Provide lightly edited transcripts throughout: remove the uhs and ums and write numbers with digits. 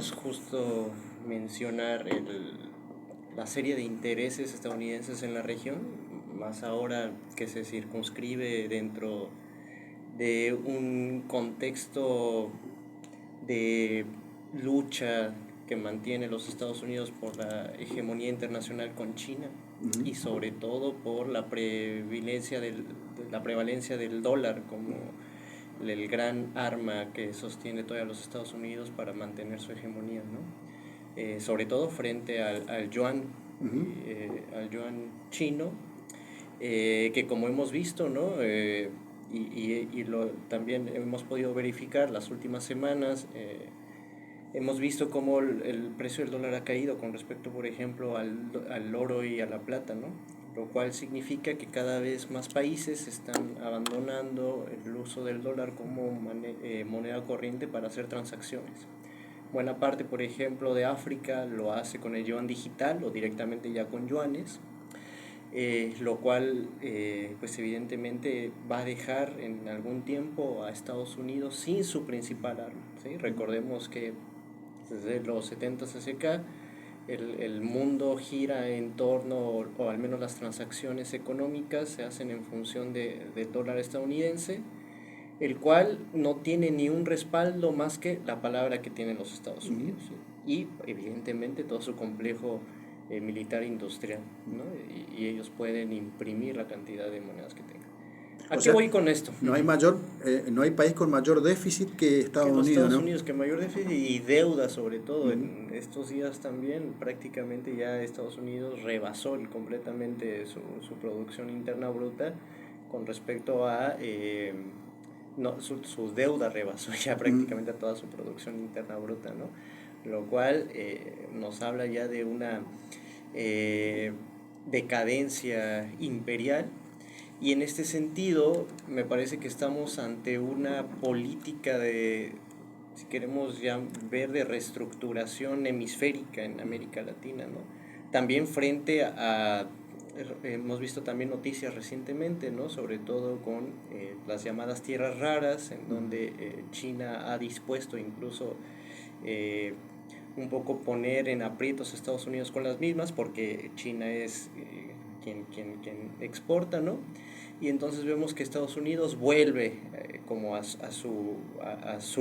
es justo mencionar la serie de intereses estadounidenses en la región, más ahora que se circunscribe dentro de un contexto de lucha que mantiene los Estados Unidos por la hegemonía internacional con China y sobre todo por la prevalencia del dólar como el gran arma que sostiene todavía los Estados Unidos para mantener su hegemonía, ¿no? Sobre todo frente al yuan, al yuan chino, que como hemos visto, ¿no? También hemos podido verificar las últimas semanas, hemos visto cómo el precio del dólar ha caído con respecto, por ejemplo, al oro y a la plata, ¿no? Lo cual significa que cada vez más países están abandonando el uso del dólar como moneda corriente para hacer transacciones. Buena parte, por ejemplo, de África lo hace con el yuan digital o directamente ya con yuanes, lo cual pues evidentemente va a dejar en algún tiempo a Estados Unidos sin su principal arma, ¿sí? Recordemos que desde los 70 hacia acá el mundo gira en torno, o al menos las transacciones económicas se hacen en función del dólar estadounidense, el cual no tiene ni un respaldo más que la palabra que tienen los Estados Unidos y evidentemente todo su complejo militar industrial, ¿no? Y ellos pueden imprimir la cantidad de monedas que tengan. ¿A qué voy con esto? No hay país con mayor déficit que Estados que los Unidos, Estados ¿no? Unidos, que mayor déficit y deuda sobre todo. En estos días también prácticamente ya Estados Unidos rebasó completamente su producción interna bruta con respecto a... no, su deuda rebasó ya prácticamente a toda su producción interna bruta, ¿no? Lo cual nos habla ya de una decadencia imperial. Y en este sentido, me parece que estamos ante una política si queremos ya ver, de reestructuración hemisférica en América Latina, ¿no? También frente hemos visto también noticias recientemente, ¿no? Sobre todo con las llamadas tierras raras, en donde China ha dispuesto incluso un poco poner en aprietos a Estados Unidos con las mismas, porque China es quien exporta, ¿no? Y entonces vemos que Estados Unidos vuelve como a su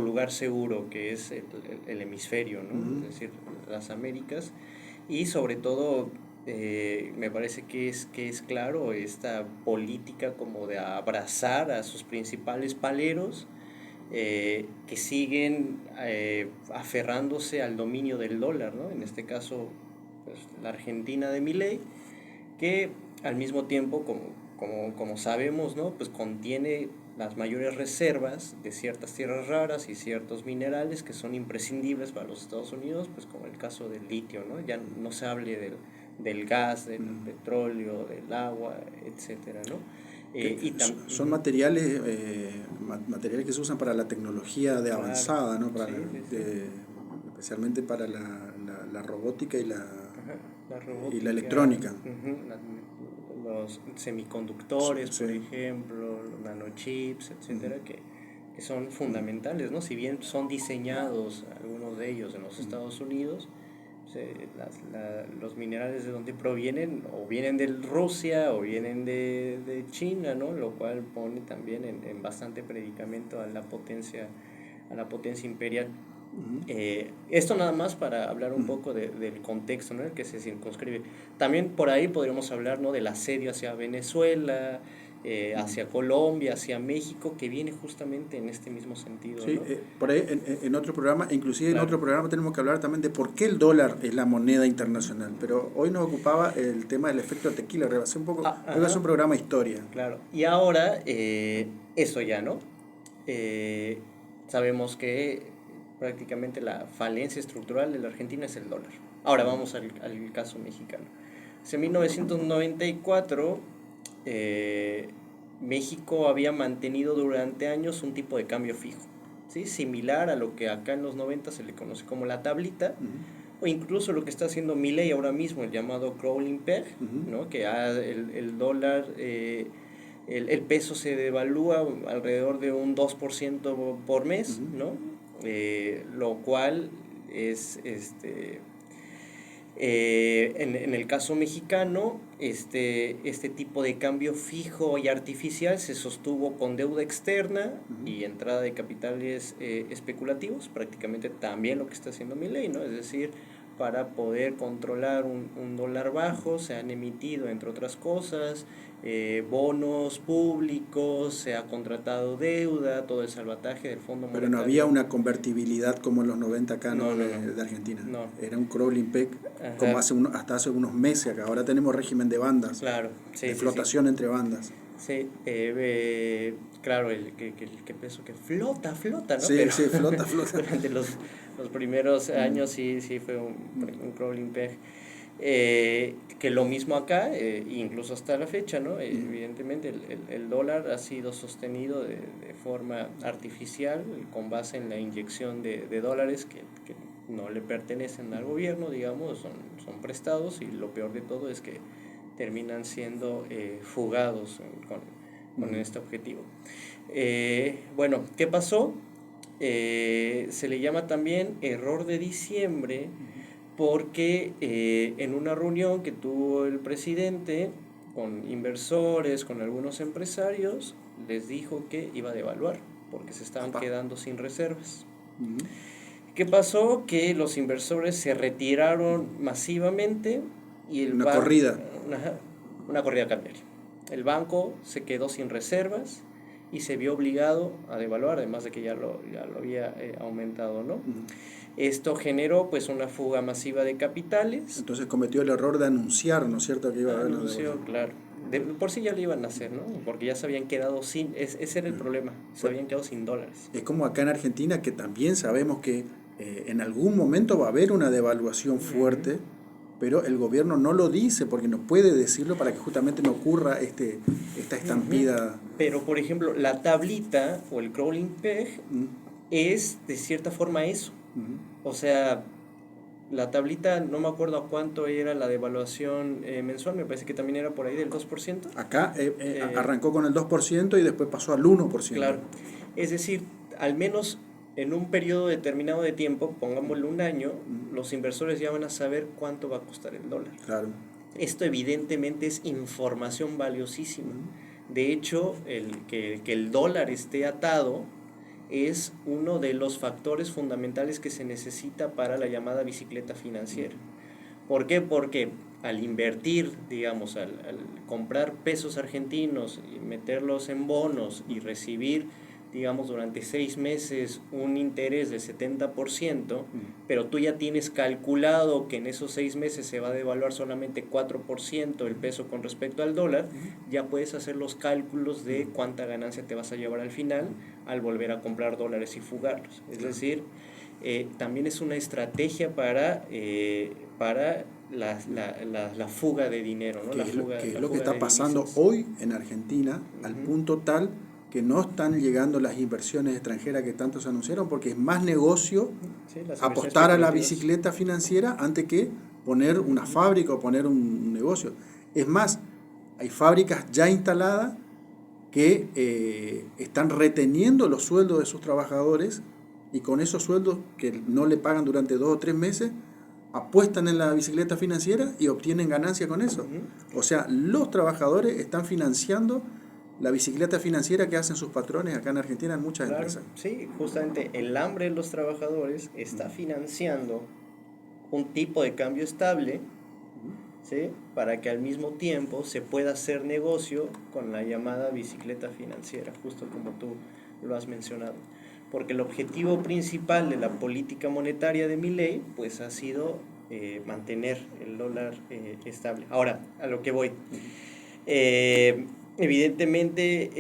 lugar seguro, que es el hemisferio, ¿no? Es decir, las Américas, y sobre todo me parece que es claro esta política como de abrazar a sus principales paleros, que siguen aferrándose al dominio del dólar, ¿no? En este caso, pues, la Argentina de Milei, que al mismo tiempo, como sabemos, ¿no? Pues contiene las mayores reservas de ciertas tierras raras y ciertos minerales que son imprescindibles para los Estados Unidos, pues como el caso del litio, ¿no? Ya no se hable del gas, del petróleo, del agua, etcétera, ¿no? Son materiales que se usan para la tecnología de avanzada, ¿no? Para especialmente para la robótica y la electrónica. Los semiconductores, por ejemplo, los nanochips, etcétera, que son fundamentales, ¿no? Si bien son diseñados algunos de ellos en los Estados Unidos, los minerales de donde provienen, o vienen de Rusia o vienen de China, ¿no? Lo cual pone también en bastante predicamento a la potencia imperial. Esto nada más para hablar un poco del contexto, ¿no?, en el que se circunscribe. También por ahí podríamos hablar, ¿no?, del asedio hacia Venezuela, hacia Colombia, hacia México, que viene justamente en este mismo sentido, sí, ¿no? Por ahí en otro programa, inclusive claro, en otro programa tenemos que hablar también de por qué el dólar es la moneda internacional, pero hoy nos ocupaba el tema del efecto tequila, hoy va a ser un programa de historia. Claro, y ahora eso ya, ¿no? Sabemos que prácticamente la falencia estructural de la Argentina es el dólar. Ahora vamos al caso mexicano. En 1994 México había mantenido durante años un tipo de cambio fijo, ¿sí?, similar a lo que acá en los 90 se le conoce como la tablita, o incluso lo que está haciendo Milei ahora mismo, el llamado crawling peg, ¿no?, que el dólar, el peso se devalúa alrededor de un 2% por mes, ¿no? Lo cual es en el caso mexicano, este tipo de cambio fijo y artificial se sostuvo con deuda externa y entrada de capitales especulativos, prácticamente también lo que está haciendo Milei, ¿no? Es decir, para poder controlar un dólar bajo se han emitido, entre otras cosas, bonos públicos, se ha contratado deuda, todo el salvataje del Fondo Monetario. Pero no había una convertibilidad como en los 90 acá, No, de Argentina. No. Era un crawling peg como hasta hace unos meses acá. Ahora tenemos régimen de bandas. Claro, sí, de flotación entre bandas. Sí, claro, el que pienso que flota, ¿no? Sí, pero sí, flota. Durante los primeros años sí fue un crawling peg. Que lo mismo acá, incluso hasta la fecha, ¿no? Evidentemente el dólar ha sido sostenido de forma artificial con base en la inyección de dólares que no le pertenecen al gobierno, digamos, son prestados, y lo peor de todo es que terminan siendo fugados con este objetivo. Bueno, ¿qué pasó? Se le llama también error de diciembre porque en una reunión que tuvo el presidente con inversores, con algunos empresarios, les dijo que iba a devaluar porque se estaban quedando sin reservas. ¿Qué pasó? Que los inversores se retiraron masivamente y una corrida cambiaria. El banco se quedó sin reservas y se vio obligado a devaluar, además de que ya lo había aumentado, ¿no? Esto generó pues una fuga masiva de capitales. Entonces cometió el error de anunciar, ¿no es cierto?, que iba a haber la devaluación. Claro. Por sí ya lo iban a hacer, ¿no? Porque ya se habían quedado sin, ese era el problema, se habían quedado sin dólares. Es como acá en Argentina, que también sabemos que en algún momento va a haber una devaluación fuerte, pero el gobierno no lo dice porque no puede decirlo para que justamente no ocurra esta estampida. Pero, por ejemplo, la tablita o el crawling peg es de cierta forma eso. O sea, la tablita, no me acuerdo a cuánto era la devaluación mensual, me parece que también era por ahí del 2%. Acá arrancó con el 2% y después pasó al 1%. Claro, es decir, al menos en un periodo determinado de tiempo, pongámosle un año, los inversores ya van a saber cuánto va a costar el dólar. Claro. Esto evidentemente es información valiosísima. De hecho, que el dólar esté atado es uno de los factores fundamentales que se necesita para la llamada bicicleta financiera. ¿Por qué? Porque al invertir, digamos, al comprar pesos argentinos y meterlos en bonos y recibir, digamos, durante 6 meses un interés del 70%, pero tú ya tienes calculado que en esos 6 meses se va a devaluar solamente 4% el peso con respecto al dólar, ya puedes hacer los cálculos de cuánta ganancia te vas a llevar al final al volver a comprar dólares y fugarlos. Es decir, también es una estrategia para la fuga de dinero, ¿no? Que es lo que está pasando hoy en Argentina, al punto tal que no están llegando las inversiones extranjeras que tanto se anunciaron, porque es más negocio apostar a la bicicleta financiera antes que poner una fábrica o poner un negocio. Es más, hay fábricas ya instaladas que están reteniendo los sueldos de sus trabajadores, y con esos sueldos que no le pagan durante 2 o 3 meses, apuestan en la bicicleta financiera y obtienen ganancia con eso. O sea, los trabajadores están financiando la bicicleta financiera que hacen sus patrones acá en Argentina en muchas empresas. Sí, justamente el hambre de los trabajadores está financiando un tipo de cambio estable, ¿sí?, para que al mismo tiempo se pueda hacer negocio con la llamada bicicleta financiera, justo como tú lo has mencionado. Porque el objetivo principal de la política monetaria de Milei pues ha sido mantener el dólar estable. Ahora, a lo que voy. Evidentemente,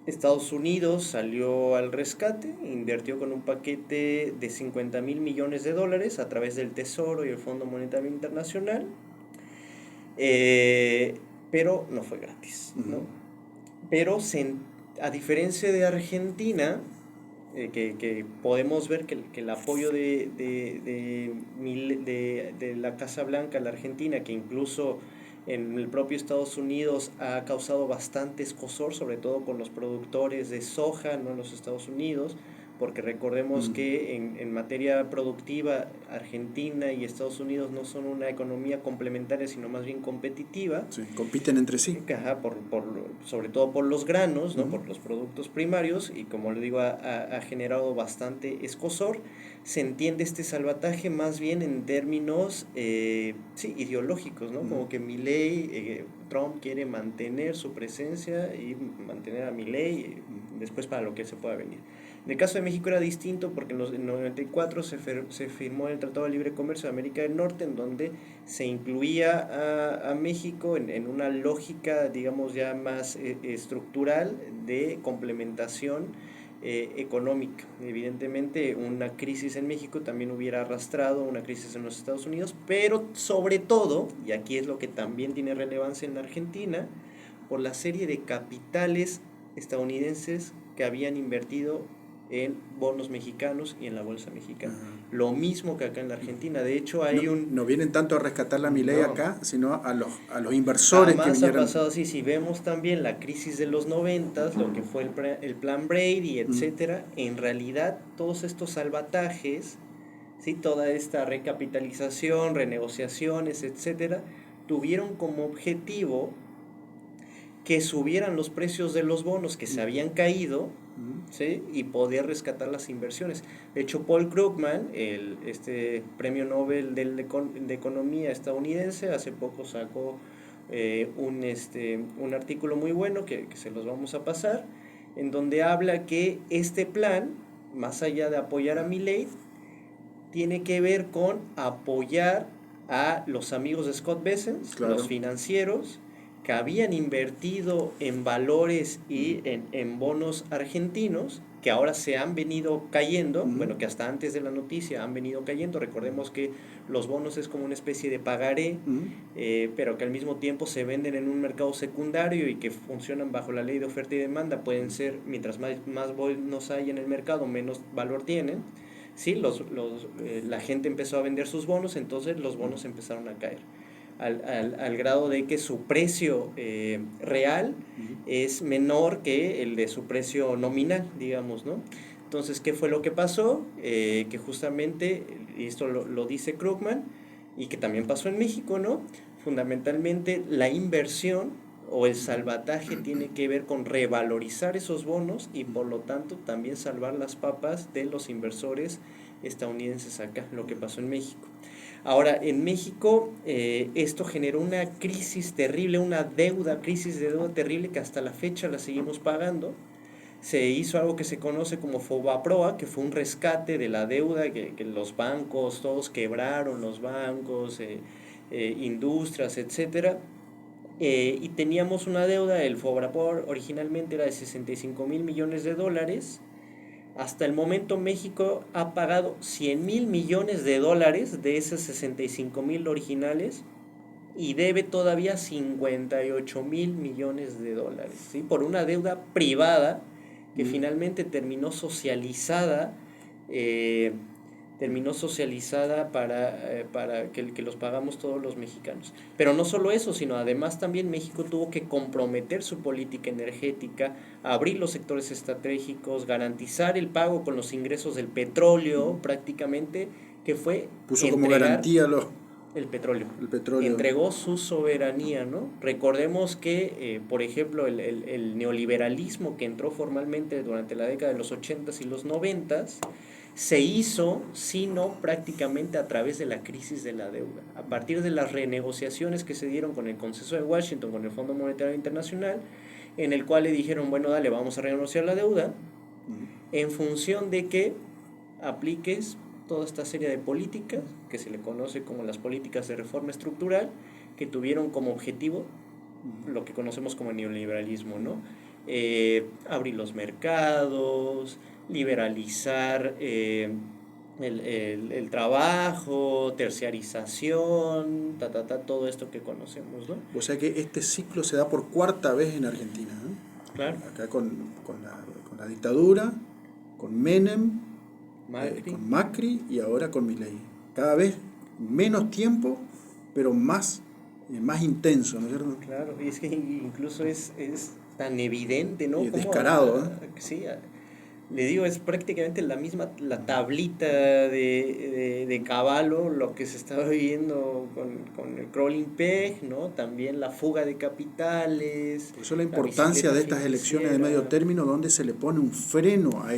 Estados Unidos salió al rescate, invirtió con un paquete de $50,000 millones a través del Tesoro y el Fondo Monetario Internacional, pero no fue gratis, ¿no? Pero a diferencia de Argentina, que podemos ver que el apoyo de la Casa Blanca a la Argentina, que incluso en el propio Estados Unidos ha causado bastante escozor, sobre todo con los productores de soja, ¿no?, en los Estados Unidos, porque recordemos que en materia productiva Argentina y Estados Unidos no son una economía complementaria, sino más bien competitiva. Sí, compiten entre sí. Ajá, sobre todo por los granos, ¿no? Por los productos primarios, y como le digo, ha generado bastante escozor. Se entiende este salvataje más bien en términos ideológicos, ¿no? Como que Milei, Trump quiere mantener su presencia y mantener a Milei después para lo que se pueda venir. En el caso de México era distinto porque en el 94 se firmó el Tratado de Libre Comercio de América del Norte, en donde se incluía a México en una lógica, digamos, ya más estructural de complementación económica. Evidentemente, una crisis en México también hubiera arrastrado una crisis en los Estados Unidos, pero sobre todo, y aquí es lo que también tiene relevancia en la Argentina, por la serie de capitales estadounidenses que habían invertido en bonos mexicanos y en la bolsa mexicana. Lo mismo que acá en la Argentina. De hecho, hay no vienen tanto a rescatar la Milei acá, sino a los inversores que vinieron. Ha pasado así. Si vemos también la crisis de los 90, lo que fue el plan Brady, etcétera, en realidad todos estos salvatajes, ¿sí? Toda esta recapitalización, renegociaciones, etcétera, tuvieron como objetivo que subieran los precios de los bonos que se habían caído, ¿sí? Y poder rescatar las inversiones. De hecho, Paul Krugman, este premio Nobel de Economía estadounidense, hace poco sacó un artículo muy bueno que se los vamos a pasar, en donde habla que este plan, más allá de apoyar a Milei, tiene que ver con apoyar a los amigos de Scott Bessent, claro, los financieros, que habían invertido en valores y en bonos argentinos, que ahora se han venido cayendo, bueno, que hasta antes de la noticia han venido cayendo. Recordemos que los bonos es como una especie de pagaré, pero que al mismo tiempo se venden en un mercado secundario y que funcionan bajo la ley de oferta y demanda. Pueden ser, mientras más bonos hay en el mercado, menos valor tienen. Sí, la gente empezó a vender sus bonos, entonces los bonos empezaron a caer. Al grado de que su precio real es menor que el de su precio nominal, digamos, ¿no? Entonces, ¿qué fue lo que pasó? Que justamente, y esto lo dice Krugman, y que también pasó en México, ¿no? Fundamentalmente, la inversión o el salvataje tiene que ver con revalorizar esos bonos y por lo tanto también salvar las papas de los inversores estadounidenses acá, lo que pasó en México. Ahora, en México esto generó una crisis terrible, crisis de deuda terrible que hasta la fecha la seguimos pagando. Se hizo algo que se conoce como Fobaproa, que fue un rescate de la deuda, que los bancos, todos quebraron, los bancos, industrias, etcétera. Y teníamos una deuda, el Fobaproa originalmente era de 65,000 millones de dólares. Hasta el momento México ha pagado 100,000 millones de dólares de esos 65,000 originales y debe todavía 58,000 millones de dólares, ¿sí? Por una deuda privada que finalmente terminó socializada para que los pagamos todos los mexicanos. Pero no solo eso, sino además también México tuvo que comprometer su política energética, abrir los sectores estratégicos, garantizar el pago con los ingresos del petróleo, prácticamente, que fue puso como garantía el petróleo. Entregó su soberanía, ¿no? Recordemos que, por ejemplo, el neoliberalismo que entró formalmente durante la década de los 80s y los 90s, se hizo, sino prácticamente a través de la crisis de la deuda. A partir de las renegociaciones que se dieron con el Consenso de Washington, con el Fondo Monetario Internacional, en el cual le dijeron, bueno, dale, vamos a renegociar la deuda, en función de que apliques toda esta serie de políticas, que se le conoce como las políticas de reforma estructural, que tuvieron como objetivo lo que conocemos como neoliberalismo, ¿no? Abrir los mercados, liberalizar el trabajo, terciarización, todo esto que conocemos, ¿no? O sea que este ciclo se da por cuarta vez en Argentina, ¿no? Claro. Acá con la dictadura, con Menem, con Macri y ahora con Milei. Cada vez menos tiempo, pero más intenso, ¿no es cierto? Claro, y es que incluso es tan evidente, ¿no? Y descarado, Sí, le digo, es prácticamente la tablita de Cavallo, lo que se estaba viendo con el crawling peg, ¿no? También la fuga de capitales. Por eso la importancia de estas elecciones de medio término, donde se le pone un freno a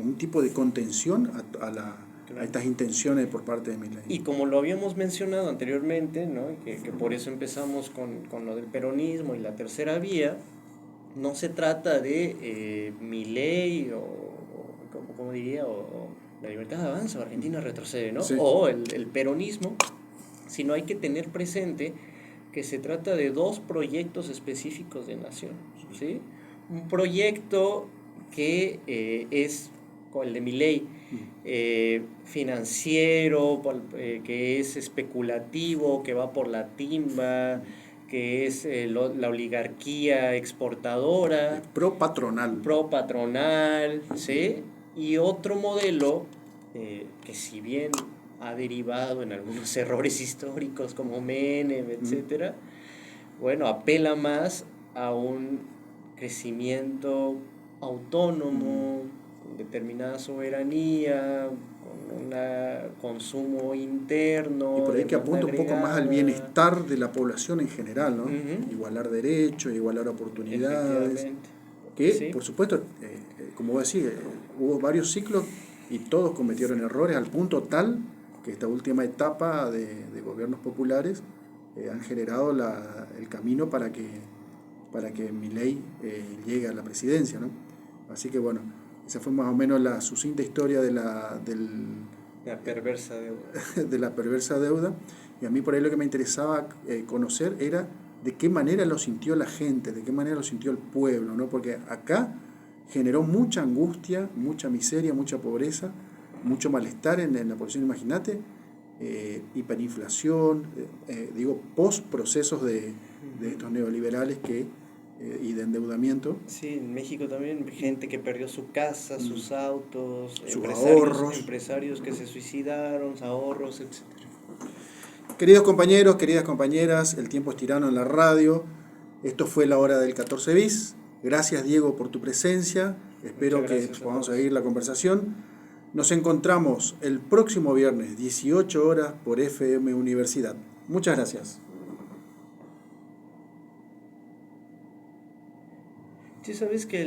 un tipo de contención a estas intenciones por parte de Milei. Y como lo habíamos mencionado anteriormente, ¿no? que por eso empezamos con lo del peronismo y la tercera vía, no se trata de Milei como diría, o la libertad avanza o Argentina retrocede, ¿no? Sí. O el peronismo, sino hay que tener presente que se trata de dos proyectos específicos de nación, ¿sí? Un proyecto que es el de Milei, financiero, que es especulativo, que va por la timba, que es la oligarquía exportadora. Pro-patronal, ¿sí? Y otro modelo que si bien ha derivado en algunos errores históricos como Menem, etcétera, bueno, apela más a un crecimiento autónomo, con determinada soberanía, con un consumo interno. Y por ahí que apunta un poco más al bienestar de la población en general, ¿no? Igualar derechos, igualar oportunidades. Que, sí, por supuesto, como vos decís, hubo varios ciclos y todos cometieron errores al punto tal que esta última etapa de gobiernos populares han generado el camino para que Milei llegue a la presidencia, ¿no? Así que bueno, esa fue más o menos la sucinta historia de la perversa deuda. De la perversa deuda. Y a mí por ahí lo que me interesaba conocer era de qué manera lo sintió la gente, de qué manera lo sintió el pueblo, ¿no? Porque acá generó mucha angustia, mucha miseria, mucha pobreza, mucho malestar en la población, imagínate, hiperinflación, post procesos de estos neoliberales y de endeudamiento. Sí, en México también, gente que perdió su casa, sus autos, sus ahorros. Empresarios que se suicidaron, ahorros, etc. Queridos compañeros, queridas compañeras, el tiempo es tirano en la radio. Esto fue la hora del 14 bis. Gracias, Diego, por tu presencia. Espero que podamos seguir la conversación. Nos encontramos el próximo viernes, 18 horas, por FM Universidad. Muchas gracias. Sí, sabes que